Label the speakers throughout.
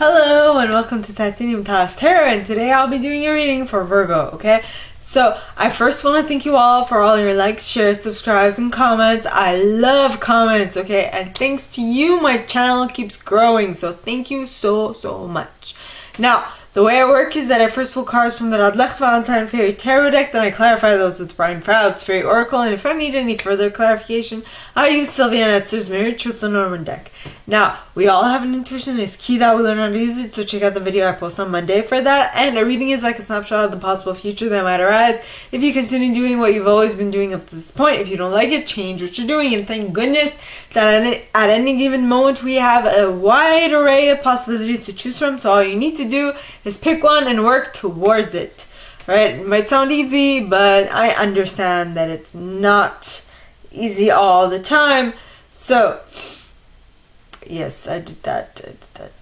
Speaker 1: Hello and welcome to Titanium Task Tarot, and today I'll be doing a reading for Virgo, okay? So, I first want to thank you all for all your likes, shares, subscribes, and comments. I love comments, okay? And thanks to you, my channel keeps growing, so thank you so much. Now, the way I work is that I first pull cards from the Radlech Valentine Fairy Tarot deck, then I clarify those with Brian Froud's Fairy Oracle, and if I need any further clarification, I use Sylvia Netzer's Mirror Truth Lenormand deck. Now, we all have an intuition. It's key that we learn how to use it, so check out the video I post on Monday for that. And a reading is like a snapshot of the possible future that might arise if you continue doing what you've always been doing up to this point. If you don't like it, change what you're doing. And thank goodness that at any given moment we have a wide array of possibilities to choose from. So all you need to do is pick one and work towards it. Right? It might sound easy, but I understand that it's not easy all the time. So yes, I did that.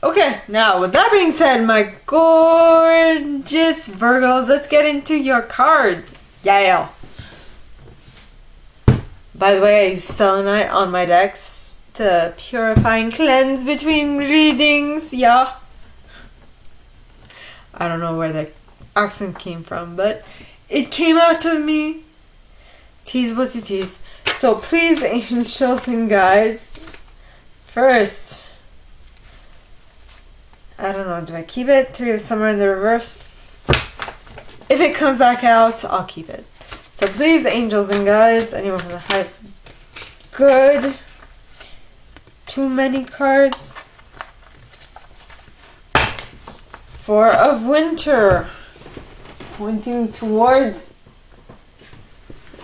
Speaker 1: Okay, now with that being said, my gorgeous Virgos, let's get into your cards. Yeah. By the way, I use selenite on my decks to purify and cleanse between readings. Yeah. I don't know where the accent came from, but it came out of me. Tease what's it is. So please, angels and guides. First, I don't know, do I keep it? Three of Summer in the reverse. If it comes back out, I'll keep it. So please, angels and guides, anyone from the highest good. Too many cards. Four of Winter, pointing towards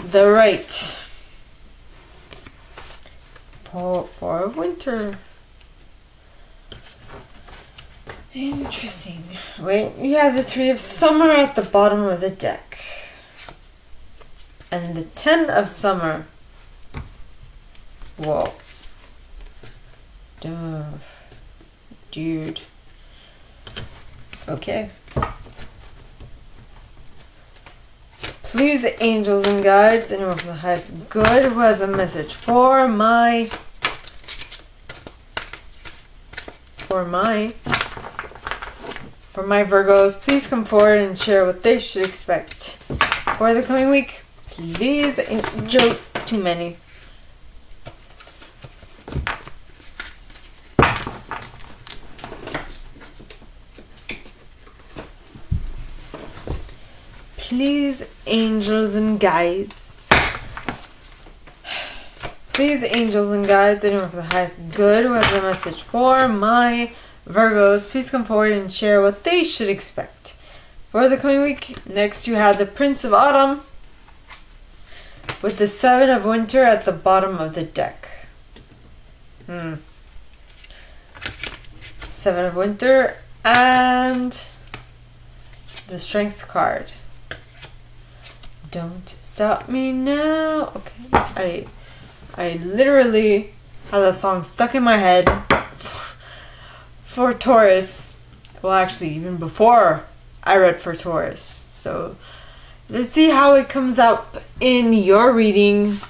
Speaker 1: the right. Four of Winter. Interesting. Wait, you have the Three of Summer at the bottom of the deck. And the Ten of Summer. Whoa. Dude. Okay. Please, angels and guides, anyone from the highest good who has a message for my Virgos, please come forward and share what they should expect for the coming week. Please, angel, too many. Please, angels and guides. Please, angels and guides, anyone from the highest good who has a message for my Virgos, please come forward and share what they should expect for the coming week. Next, you have the Prince of Autumn with the Seven of Winter at the bottom of the deck. Seven of Winter and the Strength card. Don't stop me now. Okay, I literally had that song stuck in my head for Taurus. Well, actually, even before I read for Taurus. So let's see how it comes up in your reading.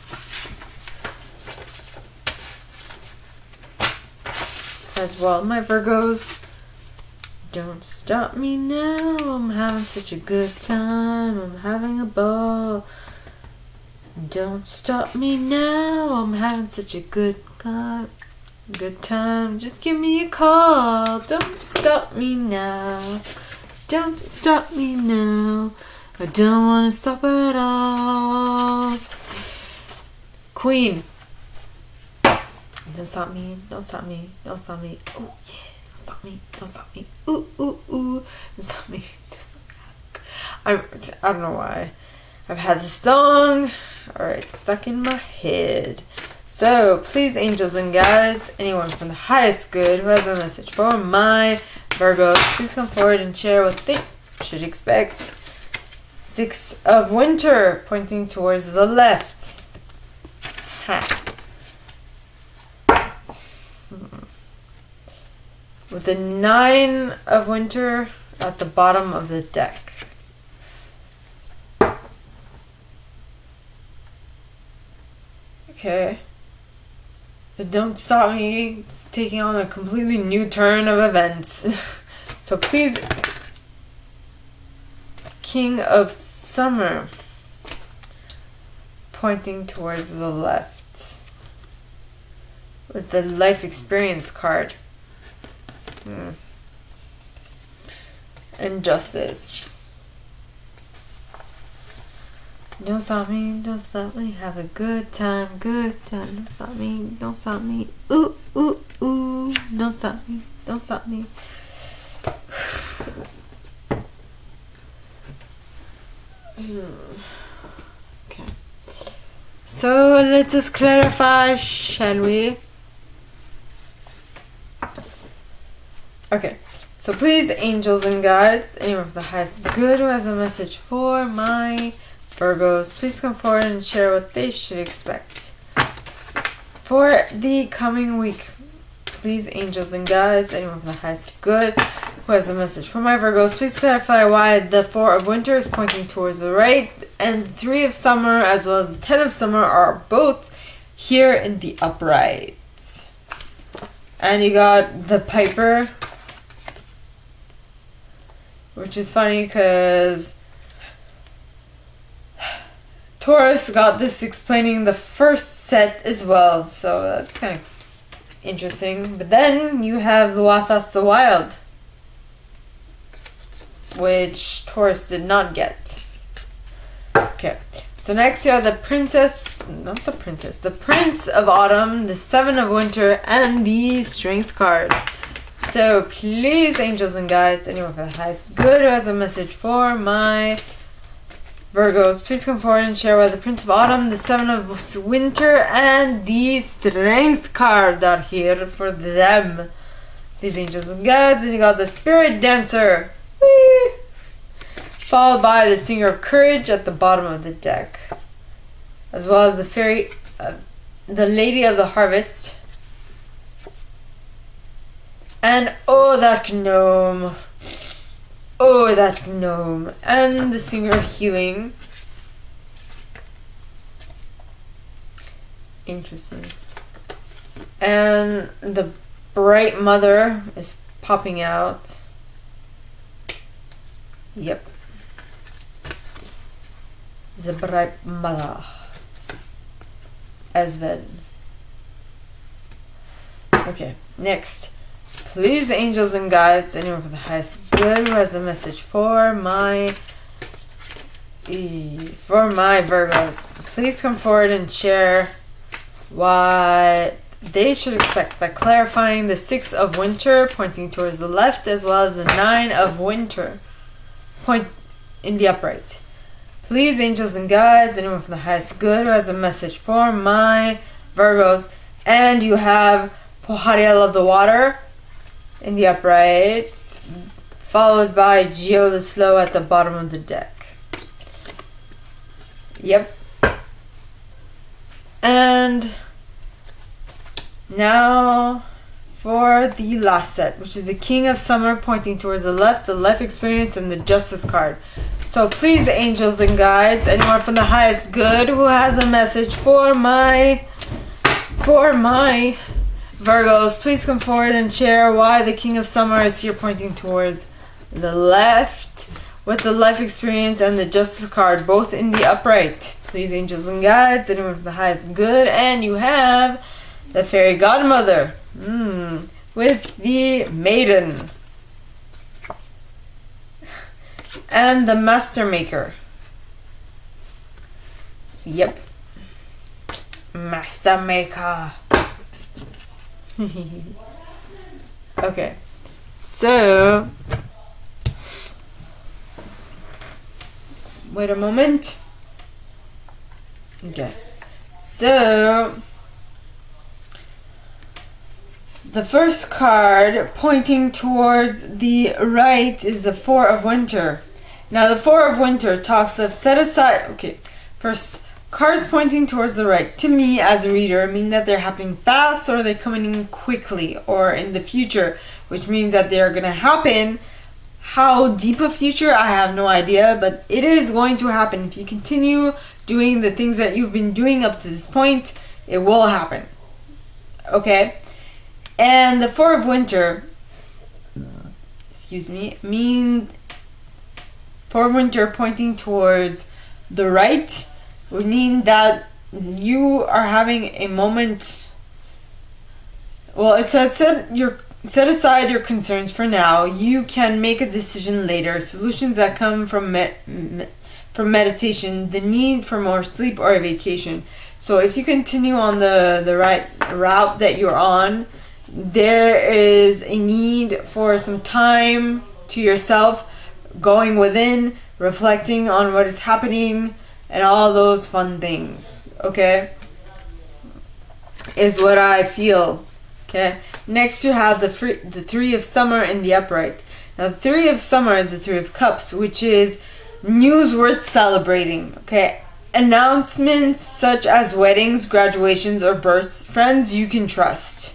Speaker 1: As well, my Virgos. Don't stop me now. I'm having such a good time. I'm having a ball. Don't stop me now. I'm having such a good time. Just give me a call. Don't stop me now. Don't stop me now. I don't want to stop at all. Queen. Don't stop me. Don't stop me. Don't stop me. Oh yeah. Stop me, don't stop me, ooh, don't stop me, I don't know why I've had this song, alright, stuck in my head. So, please, angels and guides, anyone from the highest good who has a message for my Virgos, please come forward and share what they should expect. Six of Winter, pointing towards the left. With the Nine of Winter at the bottom of the deck. Okay. But don't stop me. It's taking on a completely new turn of events. So please, King of Summer, pointing towards the left with the life experience card. And Justice. Don't stop me, have a good time, don't stop me, ooh, ooh, ooh, don't stop me. Okay. So let us clarify, shall we? Okay. So please, angels and guides, anyone from the highest good who has a message for my Virgos, please come forward and share what they should expect for the coming week. Please, angels and guides, anyone from the highest good who has a message for my Virgos, please clarify why the 4 of Winter is pointing towards the right and 3 of Summer as well as the 10 of Summer are both here in the upright. And you got the Piper, which is funny because Taurus got this explaining the first set as well, so that's kind of interesting. But then you have Luathas the Wild, which Taurus did not get. Okay, so next you have the the Prince of Autumn, the 7 of Winter, and the Strength card. So please, angels and guides, anyone for the highest good who has a message for my Virgos, please come forward and share why the Prince of Autumn, the 7 of Winter, and the Strength card are here for them. These angels and guides, and you got the Spirit Dancer, whee! Followed by the Singer of Courage at the bottom of the deck, as well as the Fairy, the Lady of the Harvest, and that gnome, and the Singer of Healing. Interesting. And the Bright Mother is popping out. Yep. The Bright Mother. As well. Okay, next. Please, angels and guides, anyone for the highest good who has a message for my Virgos, please come forward and share what they should expect by clarifying the 6 of Winter pointing towards the left as well as the 9 of Winter point in the upright. Please, angels and guides, anyone from the highest good who has a message for my Virgos, and you have Pohariel of the Water in the upright, followed by Geo the Slow at the bottom of the deck. Yep. And now for the last set, which is the King of Summer pointing towards the left, the Life Experience, and the Justice card. So please, angels and guides, anyone from the highest good who has a message for my Virgos, please come forward and share why the King of Summer is here pointing towards the left with the Life Experience and the Justice card both in the upright. Please, angels and guides, anyone from the highest good, and you have the Fairy Godmother with the Maiden and the Master Maker. Yep. Master Maker. Okay, so wait a moment. Okay, so the first card pointing towards the right is the 4 of Winter. Now the 4 of Winter talks of set aside. Okay, first, cards pointing towards the right, to me as a reader, mean that they're happening fast or they're coming in quickly or in the future, which means that they're going to happen. How deep a future, I have no idea, but it is going to happen. If you continue doing the things that you've been doing up to this point, it will happen. Okay? And the Four of Winter, excuse me, Four of Winter pointing towards the right would mean that you are having a moment. Well, it says set aside your concerns for now. You can make a decision later. Solutions that come from meditation, the need for more sleep, or a vacation. So if you continue on the right route that you're on, there is a need for some time to yourself, going within, reflecting on what is happening, and all those fun things. Okay? Is what I feel. Okay? Next you have the Three of Summer in the upright. Now the Three of Summer is the Three of Cups, which is news worth celebrating. Okay? Announcements such as weddings, graduations, or births. Friends you can trust.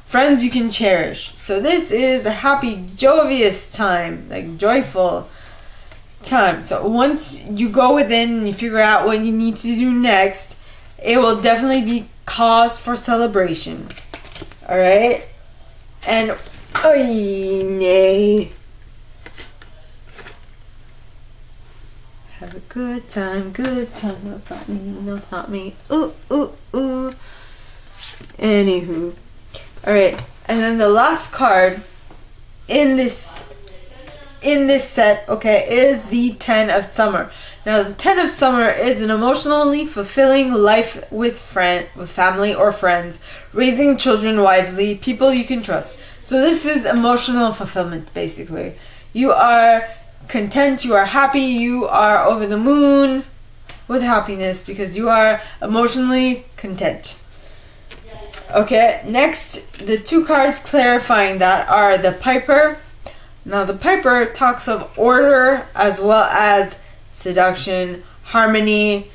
Speaker 1: Friends you can cherish. So this is a happy, jovious time, like joyful time. So once you go within and you figure out what you need to do next, it will definitely be cause for celebration. Alright? And nay. Have a good time, good time. No, it's not me, no, it's not me. Ooh, ooh, ooh. Anywho. Alright, and then the last card in this set, okay, is the Ten of Summer. Now the Ten of Summer is an emotionally fulfilling life with family or friends, raising children wisely, people you can trust. So this is emotional fulfillment, basically. You are content, you are happy, you are over the moon with happiness because you are emotionally content. Okay, next, the two cards clarifying that are the Piper. Now the Piper talks of order as well as seduction, harmony,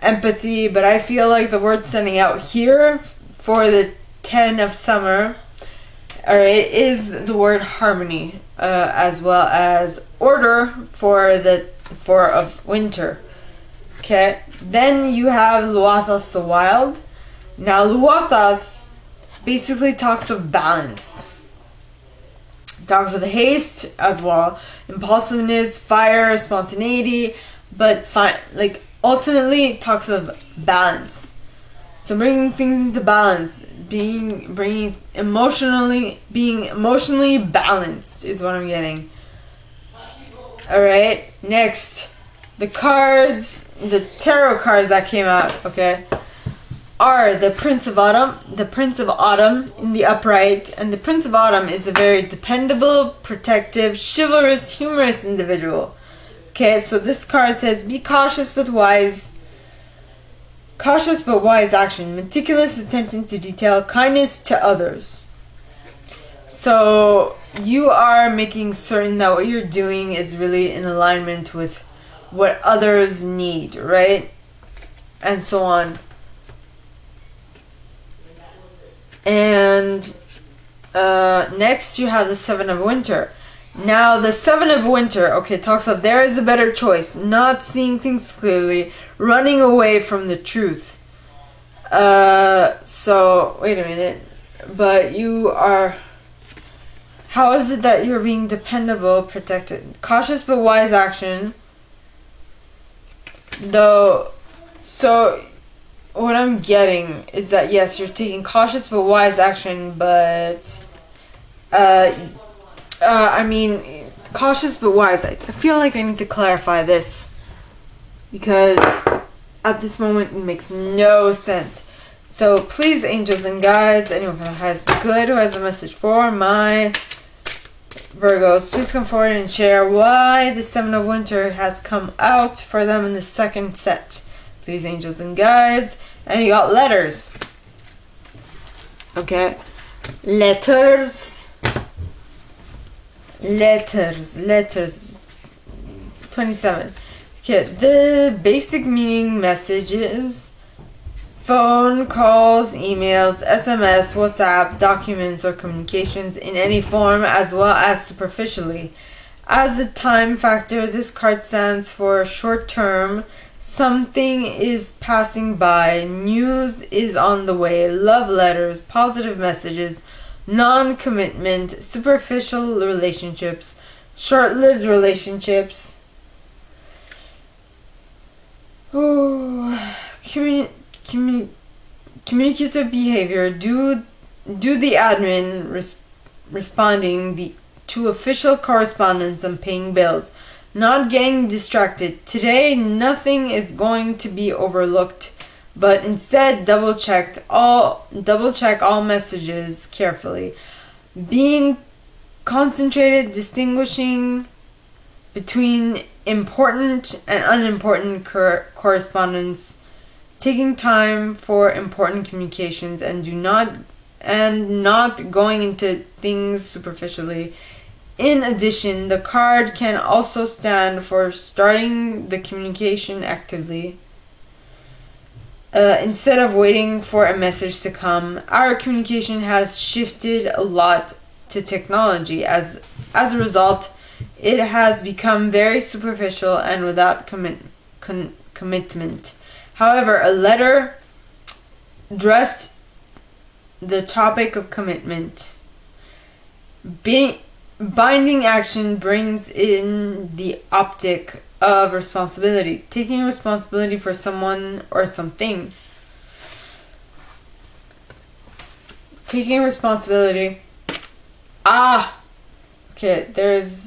Speaker 1: empathy, but I feel like the word standing out here for the Ten of Summer, alright, is the word harmony, as well as order for the Four of Winter. Okay, then you have Luathos the Wild. Now Luathos basically talks of balance. It talks of haste as well, impulsiveness, fire, spontaneity, but ultimately it talks of balance. So bringing things into balance, being emotionally balanced is what I'm getting. Alright, next, the tarot cards that came out, okay, are the Prince of Autumn in the upright, and the Prince of Autumn is a very dependable, protective, chivalrous, humorous individual. Okay, so this card says, be cautious but wise action, meticulous attention to detail, kindness to others. So you are making certain that what you're doing is really in alignment with what others need, right? And so on. And next you have the Seven of Winter. Now the Seven of Winter, okay, talks of there is a better choice, not seeing things clearly, running away from the truth. So wait a minute, but you are, how is it that you're being dependable, protected, cautious but wise action, though? So what I'm getting is that yes, you're taking cautious but wise action, but I mean, cautious but wise. I feel like I need to clarify this because at this moment it makes no sense. So please, angels and guides, anyone who has good, who has a message for my Virgos, please come forward and share why the Seven of Winter has come out for them in the second set. Please, angels and guides. And you got letters. Okay. Letters. 27. Okay, the basic meaning messages: phone, calls, emails, SMS, WhatsApp, documents, or communications in any form, as well as superficially. As a time factor, this card stands for short term, Something is passing by. News is on the way. Love letters, positive messages, non-commitment, superficial relationships, short-lived relationships. Ooh, communicative behavior. Do the admin, responding to official correspondence and paying bills. Not getting distracted. Today, nothing is going to be overlooked, but instead double check all messages carefully. Being concentrated, distinguishing between important and unimportant correspondence, taking time for important communications, and not going into things superficially. In addition, the card can also stand for starting the communication actively. Instead of waiting for a message to come, our communication has shifted a lot to technology. As a result, it has become very superficial and without commitment. However, a letter addressed the topic of commitment. Binding action brings in the optic of responsibility, taking responsibility for someone or something. Taking responsibility. Okay, there is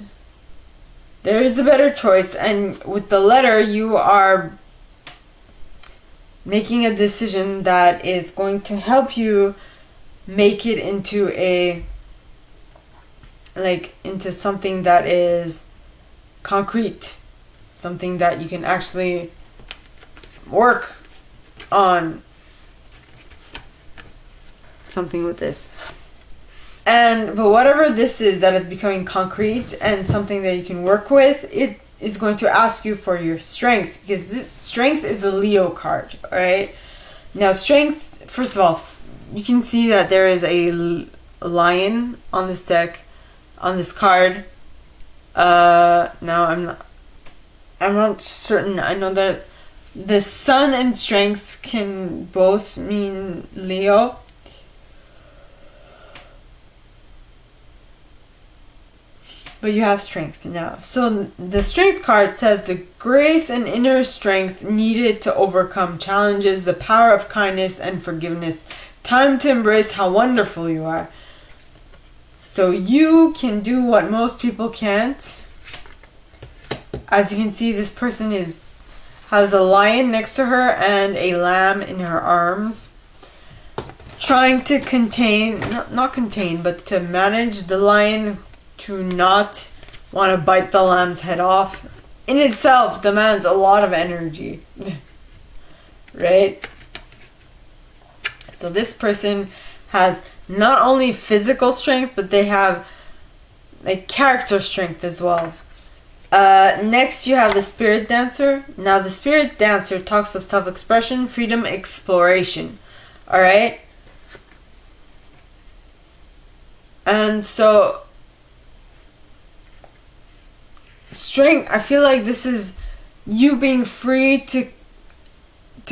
Speaker 1: a better choice, and with the letter you are making a decision that is going to help you make it into into something that is concrete, something that you can actually work on, something with this. But whatever this is that is becoming concrete and something that you can work with, it is going to ask you for your strength, because strength is a Leo card, alright? Now strength, first of all, you can see that there is a lion on this deck, on this card. Now I'm not certain. I know that the sun and strength can both mean Leo. But you have strength now. So the strength card says the grace and inner strength needed to overcome challenges, the power of kindness and forgiveness. Time to embrace how wonderful you are. So you can do what most people can't. As you can see, this person has a lion next to her and a lamb in her arms, trying to but to manage the lion to not want to bite the lamb's head off. In itself demands a lot of energy, right? So this person has not only physical strength, but they have character strength as well. Next you have the spirit dancer. Now the spirit dancer talks of self-expression, freedom, exploration. Alright? And so strength, I feel like this is you being free to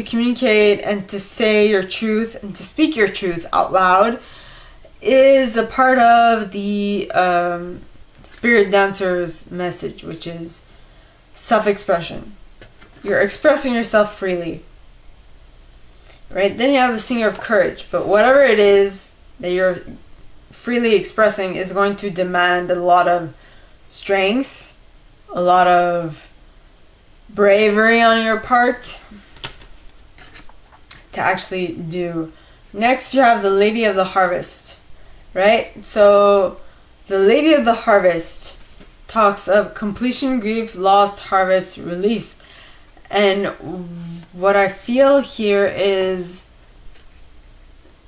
Speaker 1: communicate and to say your truth and to speak your truth out loud is a part of the spirit dancer's message, which is self-expression. You're expressing yourself freely, right? Then you have the singer of courage, but whatever it is that you're freely expressing is going to demand a lot of strength, a lot of bravery on your part to actually do. Next you have the Lady of the Harvest, right? So the Lady of the Harvest talks of completion, grief, lost, harvest, release. And what I feel here is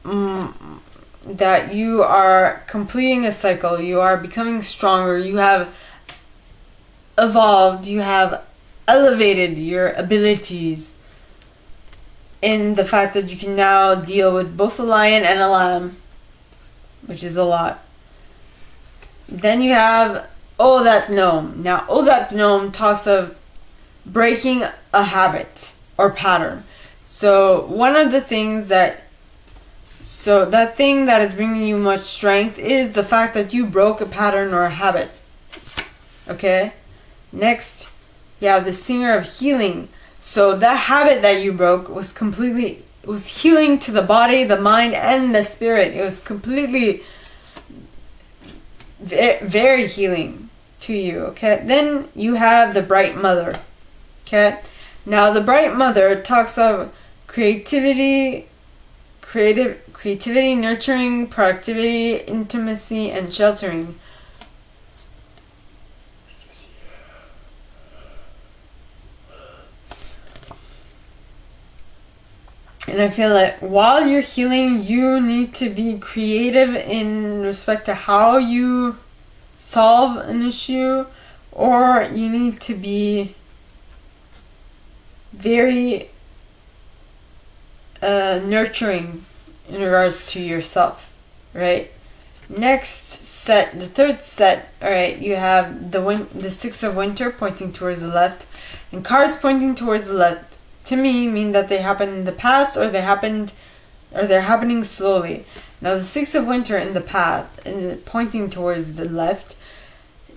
Speaker 1: that you are completing a cycle. You are becoming stronger. You have evolved. You have elevated your abilities in the fact that you can now deal with both a lion and a lamb, which is a lot. Then you have Oh That Gnome. Now, Oh That Gnome talks of breaking a habit, or pattern. So one of the things that that thing that is bringing you much strength is the fact that you broke a pattern or a habit. Okay? Next, you have the Singer of Healing. So that habit that you broke was healing to the body, the mind, and the spirit. It was completely very healing to you. Okay? Then you have the Bright Mother. Okay? Now the Bright Mother talks of creativity, nurturing, productivity, intimacy, and sheltering. And I feel like while you're healing, you need to be creative in respect to how you solve an issue, or you need to be very nurturing in regards to yourself, right? Next set, the third set, all right, you have the Six of Winter pointing towards the left, and cards pointing towards the left to me mean that they happened in the past, or they're happening slowly. Now the Six of Winter in the past and pointing towards the left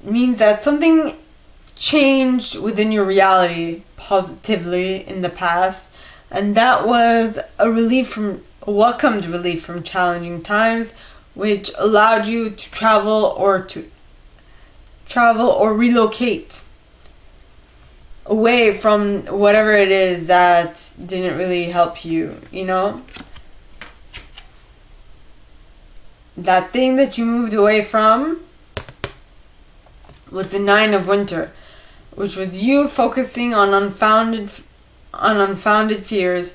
Speaker 1: means that something changed within your reality positively in the past, and that was a welcomed relief from challenging times, which allowed you to travel or relocate away from whatever it is that didn't really help you, you know? That thing that you moved away from was the Nine of Winter, which was you focusing on unfounded fears,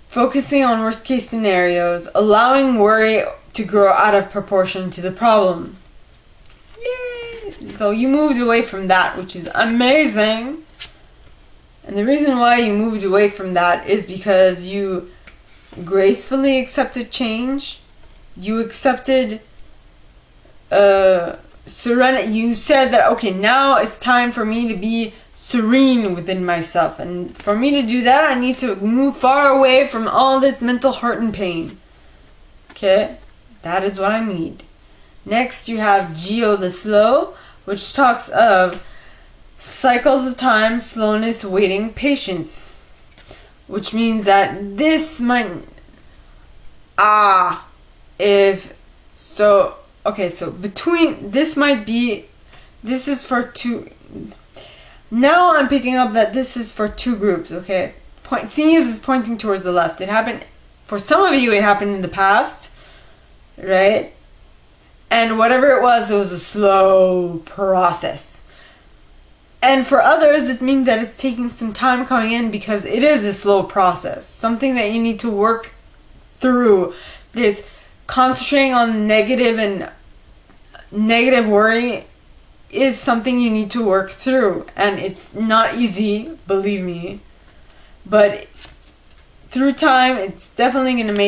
Speaker 1: focusing on worst case scenarios, allowing worry to grow out of proportion to the problem. Yay! So you moved away from that, which is amazing. And the reason why you moved away from that is because you gracefully accepted change. You accepted serenity. You said that, okay, now it's time for me to be serene within myself, and for me to do that, I need to move far away from all this mental hurt and pain. Okay, that is what I need. Next, you have Geo the Slow, which talks of cycles of time, slowness, waiting, patience, which means that this might between this might be, this is for two. Now I'm picking up that this is for two groups, okay? Seeing as it's pointing towards the left. It happened, for some of you, it happened in the past, right? And whatever it was a slow process. And for others, it means that it's taking some time coming in because it is a slow process. Something that you need to work through. This concentrating on negative worry is something you need to work through, and it's not easy, believe me, but through time it's definitely gonna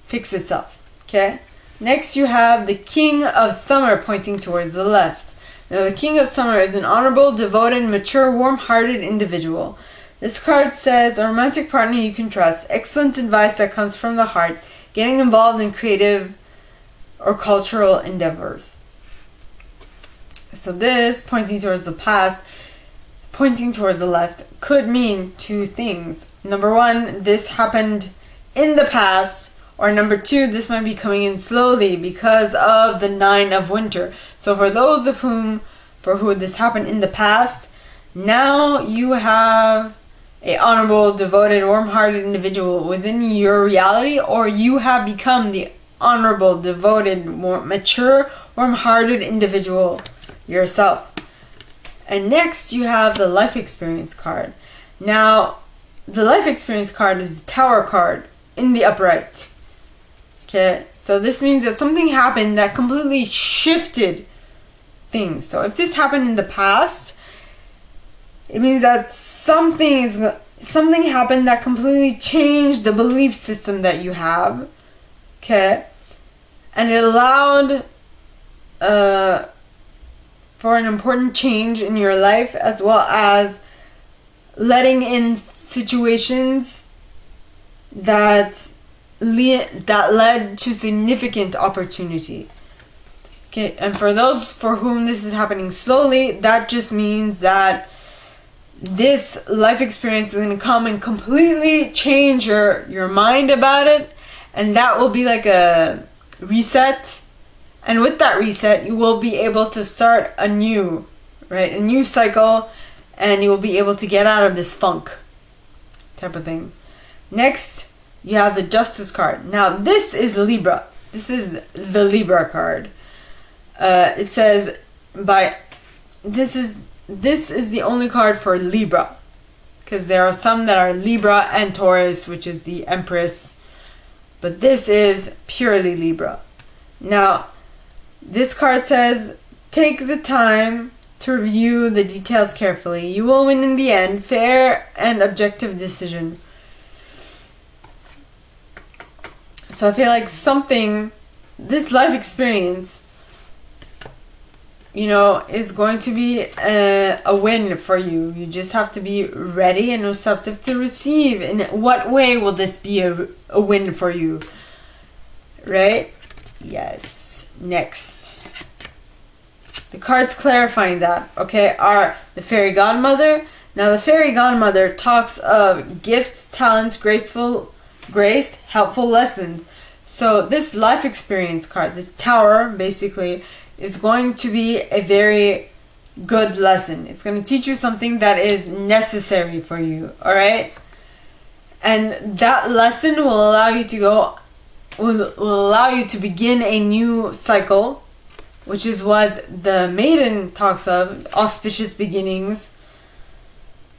Speaker 1: fix itself. Okay, next you have the King of Summer pointing towards the left. Now the King of Summer is an honorable, devoted, mature, warm-hearted individual. This card says a romantic partner you can trust, excellent advice that comes from the heart, getting involved in creative or cultural endeavors. So this, pointing towards the past, pointing towards the left, could mean two things. Number one, this happened in the past, or number two, this might be coming in slowly because of the Nine of Winter. So for those for who this happened in the past, now you have a honorable, devoted, warm-hearted individual within your reality, or you have become the honorable, devoted, more mature, warm-hearted individual yourself. And next you have the Life Experience card. Now the Life Experience card is the Tower card in the upright. Okay, so this means that something happened that completely shifted things. So if this happened in the past, it means that something happened that completely changed the belief system that you have. Okay, and it allowed for an important change in your life, as well as letting in situations that led to significant opportunity. Okay, and for those for whom this is happening slowly, that just means that this life experience is going to come and completely change your mind about it, and that will be like a reset. And with that reset, you will be able to start a new cycle, and you will be able to get out of this funk type of thing. Next, you have the Justice card. Now, this is Libra. This is the Libra card. It says this is the only card for Libra, because there are some that are Libra and Taurus, which is the Empress, but this is purely Libra. Now, this card says, take the time to review the details carefully. You will win in the end. Fair and objective decision. So I feel like this life experience, is going to be a win for you. You just have to be ready and receptive to receive. In what way will this be a win for you? Right? Yes. Next, the cards clarifying that, okay, are the Fairy Godmother. Now, the Fairy Godmother talks of gifts, talents, grace, helpful lessons. So this life experience card, this Tower, basically, is going to be a very good lesson. It's going to teach you something that is necessary for you, all right? And that lesson will allow you to begin a new cycle, which is what the Maiden talks of: auspicious beginnings,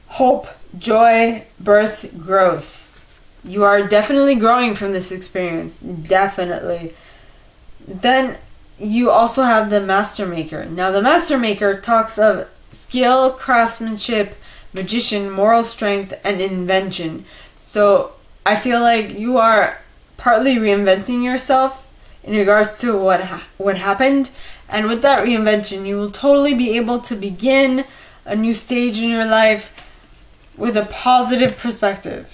Speaker 1: hope, joy, birth, growth. You are definitely growing from this experience, definitely. Then you also have the Master Maker. Now, the Master Maker talks of skill, craftsmanship, magician, moral strength, and invention. So I feel like you are partly reinventing yourself in regards to what happened, and with that reinvention, you will totally be able to begin a new stage in your life with a positive perspective.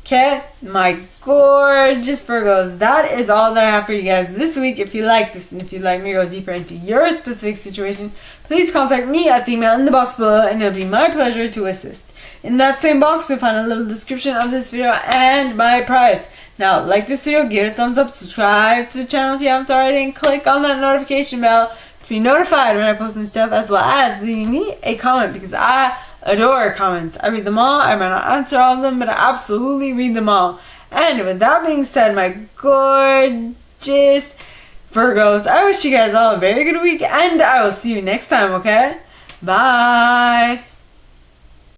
Speaker 1: Okay, my gorgeous Virgos, that is all that I have for you guys this week. If you like this, and if you'd like me to go deeper into your specific situation, please contact me at the email in the box below, and it'll be my pleasure to assist. In that same box, you'll find a little description of this video and my price. Now, like this video, give it a thumbs up, subscribe to the channel if you haven't already, and click on that notification bell to be notified when I post new stuff, as well as leaving me a comment, because I adore comments. I read them all. I might not answer all of them, but I absolutely read them all. And with that being said, my gorgeous Virgos, I wish you guys all a very good week, and I will see you next time, okay? Bye!